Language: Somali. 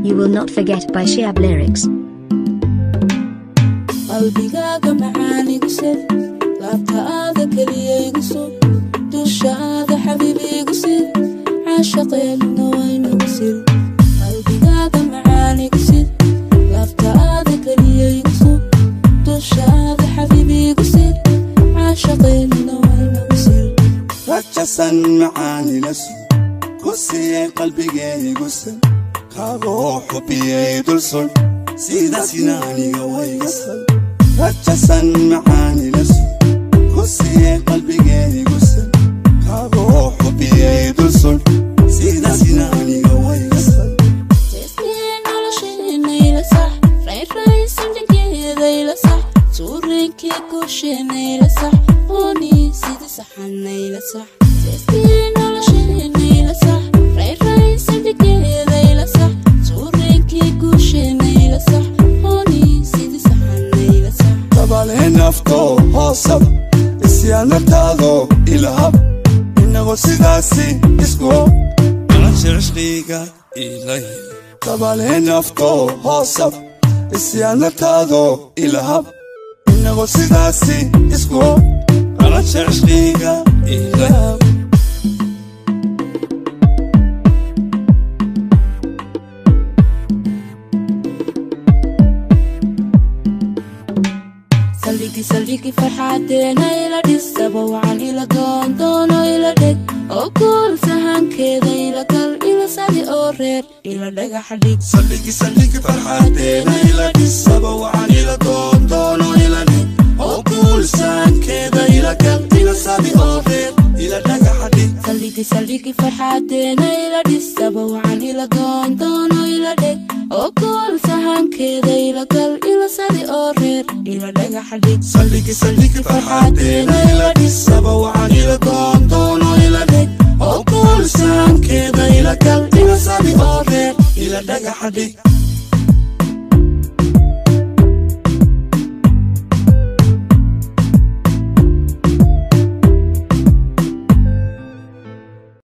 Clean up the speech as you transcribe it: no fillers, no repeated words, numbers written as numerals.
You Will Not Forget by Shiab Lyrics. qalbigaaga macaan igu sid laabtaada kaliya igu sug dushaada xabiibi igu sid caashaqeennuna waynagu sid qalbigaaga macaan igu sid laabtaada kaliya igu sug dushaada xabiibi igu sid caashaqeennuna waynagu sid rajasan macaani la sug ku siiyey qalbigee igu sid kaagoo xubiyey dul sul sidaasina aniga wayga sal rajasan macaani la sug ku siiyey qalbigee igu sid kaagoo xubiyey dul sul sidaasina aniga wayga sal jeeskii nolosheennayla sax rayraysanjageedayla sax suureenkii guusheenayla sax oonii sida saxanayla sax jeeskii nolosheennayla sax rayraysanjageedayla sax suureenkii guusheenayla sax oonii sida saxanayla sax dabalee naftoo hoosab isyaanartaadoo ilahab inagoo sidaasi isku nolosha cishqiga ilay dabalee naftoo hoosab isyaanartaadoo ilahab inagoo sidaasi isku nolosha cishqiga ilay سلبيكي فرحاتنا إلى ديسابا وعن إلى دون إلى دك وكل سهان كذا إلى كل إلى سادي أورير إلى دك حديد سلبيكي فرحاتنا إلى ديسابا وعن إلى دون إلى دك وكل سهان كذا إلى كل إلى سادي أورير إلى دك حديد سلبيكي فرحاتنا إلى ديسابا وعن إلى دون إلى دك وكل سهان كذا إلى كل إلى سادي أورير إلى دك حديد سلبيكي فرحاتنا إلى ديسابا وعن إلى دون إلى دك وكل سهان كذا إلى كل إلى سادي أورير إلى دك حديد